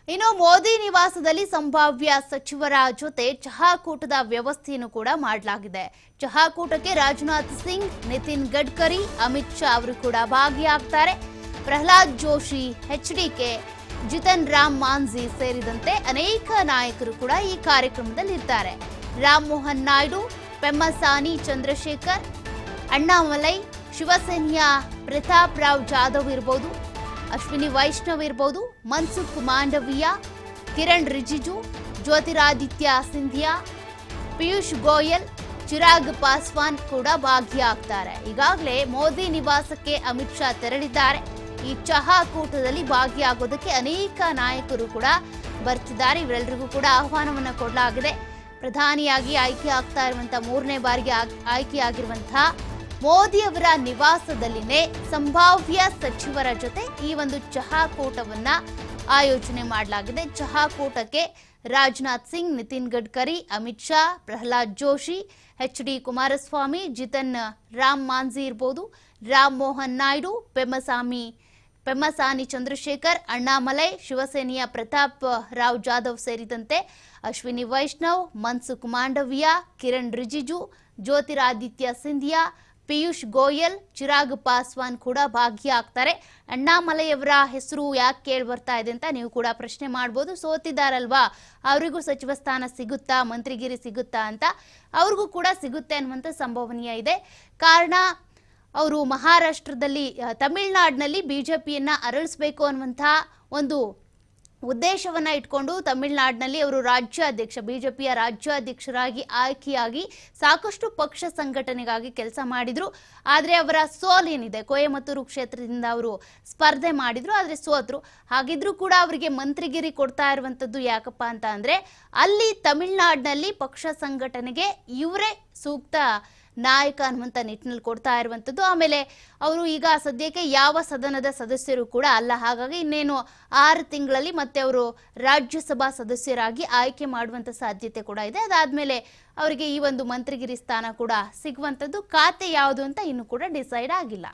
ಇನ್ನು ಮೋದಿ ನಿವಾಸದಲ್ಲಿ ಸಂಭಾವ್ಯ ಸಚಿವರ ಜೊತೆ ಚಹಾಕೂಟದ ವ್ಯವಸ್ಥೆಯನ್ನು ಕೂಡ ಮಾಡಲಾಗಿದೆ. ಚಹಾಕೂಟಕ್ಕೆ ರಾಜನಾಥ್ ಸಿಂಗ್, ನಿತಿನ್ ಗಡ್ಕರಿ, ಅಮಿತ್ ಶಾ ಅವರು ಕೂಡ ಭಾಗಿಯಾಗ್ತಾರೆ. ಪ್ರಹ್ಲಾದ್ ಜೋಶಿ, ಎಚ್ಡಿಕೆ, ಜಿತನ್ ರಾಮ್ ಮಾಂಝಿ ಸೇರಿದಂತೆ ಅನೇಕ ನಾಯಕರು ಕೂಡ ಈ ಕಾರ್ಯಕ್ರಮದಲ್ಲಿ ಇರ್ತಾರೆ. ರಾಮ್ ಮೋಹನ್ ನಾಯ್ಡು, ಪೆಮ್ಮಸಾನಿ ಚಂದ್ರಶೇಖರ್, ಅಣ್ಣಾಮಲೈ, ಶಿವಸೇನೆಯ ಪ್ರತಾಪ್ ರಾವ್ ಜಾಧವ್ ಇರಬಹುದು, ಅಶ್ವಿನಿ ವೈಷ್ಣವ್ ಇರಬಹುದು, ಮನ್ಸುಖ್ ಮಾಂಡವಿಯಾ, ಕಿರಣ್ ರಿಜಿಜು, ಜ್ಯೋತಿರಾದಿತ್ಯ ಸಿಂಧಿಯಾ, ಪಿಯೂಷ್ ಗೋಯಲ್, ಚಿರಾಗ್ ಪಾಸ್ವಾನ್ ಕೂಡ ಭಾಗಿಯಾಗ್ತಾರೆ. ಈಗಾಗಲೇ ಮೋದಿ ನಿವಾಸಕ್ಕೆ ಅಮಿತ್ ಶಾ ತೆರಳಿದ್ದಾರೆ. ಈ ಚಹಾಕೂಟದಲ್ಲಿ ಭಾಗಿಯಾಗೋದಕ್ಕೆ ಅನೇಕ ನಾಯಕರು ಕೂಡ ಬರ್ತಿದ್ದಾರೆ. ಇವರೆಲ್ಲರಿಗೂ ಕೂಡ ಆಹ್ವಾನವನ್ನು ಕೊಡಲಾಗಿದೆ. ಪ್ರಧಾನಿಯಾಗಿ ಆಯ್ಕೆ ಆಗ್ತಾ ಇರುವಂತಹ 3ನೇ ಬಾರಿಗೆ ಆಯ್ಕೆಯಾಗಿರುವಂತಹ ಮೋದಿ ಅವರ ನಿವಾಸದಲ್ಲಿನೇ ಸಂಭಾವ್ಯ ಸಚಿವರ ಜೊತೆ ಈ ಒಂದು ಚಹಾಕೂಟವನ್ನ ಆಯೋಜನೆ ಮಾಡಲಾಗಿದೆ. ಚಹಾಕೂಟಕ್ಕೆ ರಾಜನಾಥ್ ಸಿಂಗ್, ನಿತಿನ್ ಗಡ್ಕರಿ, ಅಮಿತ್ ಶಾ, ಪ್ರಹ್ಲಾದ್ ಜೋಶಿ, ಎಚ್ಡಿ ಕುಮಾರಸ್ವಾಮಿ, ಜಿತನ್ ರಾಮ್ ಮಾಂಝಿ ಇರಬಹುದು, ರಾಮ್ ಮೋಹನ್ ನಾಯ್ಡು, ಪೆಮ್ಮಸಾನಿ ಚಂದ್ರಶೇಖರ್, ಅಣ್ಣಾಮಲೈ, ಶಿವಸೇನೆಯ ಪ್ರತಾಪ್ ರಾವ್ ಜಾಧವ್ ಸೇರಿದಂತೆ ಅಶ್ವಿನಿ ವೈಷ್ಣವ್, ಮನ್ಸುಖ್ ಮಾಂಡವಿಯಾ, ಕಿರಣ್ ರಿಜಿಜು, ಜ್ಯೋತಿರಾದಿತ್ಯ ಸಿಂಧಿಯಾ, ಪಿಯೂಷ್ ಗೋಯಲ್, ಚಿರಾಗ್ ಪಾಸ್ವಾನ್ ಕೂಡ ಭಾಗಿಯಾಗ್ತಾರೆ. ಅಣ್ಣಾಮಲೈ ಅವರ ಹೆಸರು ಯಾಕೆ ಕೇಳಿ ಬರ್ತಾ ಇದೆ ಅಂತ ನೀವು ಕೂಡ ಪ್ರಶ್ನೆ ಮಾಡಬಹುದು. ಸೋತಿದ್ದಾರಲ್ವಾ, ಅವರಿಗೂ ಸಚಿವ ಸ್ಥಾನ ಸಿಗುತ್ತಾ, ಮಂತ್ರಿಗಿರಿ ಸಿಗುತ್ತಾ ಅಂತ. ಅವ್ರಿಗೂ ಕೂಡ ಸಿಗುತ್ತೆ ಅನ್ನುವಂಥ ಸಂಭವನೀಯ ಇದೆ. ಕಾರಣ ಅವರು ಮಹಾರಾಷ್ಟ್ರದಲ್ಲಿ, ತಮಿಳುನಾಡಿನಲ್ಲಿ ಬಿಜೆಪಿಯನ್ನ ಅರಳಿಸಬೇಕು ಅನ್ನುವಂತಹ ಒಂದು ಉದ್ದೇಶವನ್ನ ಇಟ್ಕೊಂಡು ತಮಿಳುನಾಡಿನಲ್ಲಿ ಅವರು ಬಿಜೆಪಿಯ ರಾಜ್ಯಾಧ್ಯಕ್ಷರಾಗಿ ಆಯ್ಕೆಯಾಗಿ ಸಾಕಷ್ಟು ಪಕ್ಷ ಸಂಘಟನೆಗಾಗಿ ಕೆಲಸ ಮಾಡಿದ್ರು. ಆದರೆ ಅವರ ಸೋಲೇನಿದೆ, ಕೊಯಮತ್ತೂರು ಕ್ಷೇತ್ರದಿಂದ ಅವರು ಸ್ಪರ್ಧೆ ಮಾಡಿದ್ರು, ಆದರೆ ಸೋತರು. ಹಾಗಿದ್ರೂ ಕೂಡ ಅವರಿಗೆ ಮಂತ್ರಿಗಿರಿ ಕೊಡ್ತಾ ಇರುವಂತದ್ದು ಯಾಕಪ್ಪ ಅಂತ ಅಂದ್ರೆ, ಅಲ್ಲಿ ತಮಿಳುನಾಡಿನಲ್ಲಿ ಪಕ್ಷ ಸಂಘಟನೆಗೆ ಇವರೇ ಸೂಕ್ತ ನಾಯಕ ಅನ್ನುವಂಥ ನಿಟ್ಟಿನಲ್ಲಿ ಕೊಡ್ತಾ ಇರುವಂಥದ್ದು. ಆಮೇಲೆ ಅವರು ಈಗ ಸದ್ಯಕ್ಕೆ ಯಾವ ಸದನದ ಸದಸ್ಯರು ಕೂಡ ಅಲ್ಲ. ಹಾಗಾಗಿ ಇನ್ನೇನು 6 ತಿಂಗಳಲ್ಲಿ ಮತ್ತೆ ಅವರು ರಾಜ್ಯಸಭಾ ಸದಸ್ಯರಾಗಿ ಆಯ್ಕೆ ಮಾಡುವಂಥ ಸಾಧ್ಯತೆ ಕೂಡ ಇದೆ. ಅದಾದ್ಮೇಲೆ ಅವರಿಗೆ ಈ ಒಂದು ಮಂತ್ರಿಗಿರಿ ಸ್ಥಾನ ಕೂಡ ಸಿಗುವಂಥದ್ದು. ಖಾತೆ ಯಾವುದು ಅಂತ ಇನ್ನೂ ಕೂಡ ಡಿಸೈಡ್ ಆಗಿಲ್ಲ.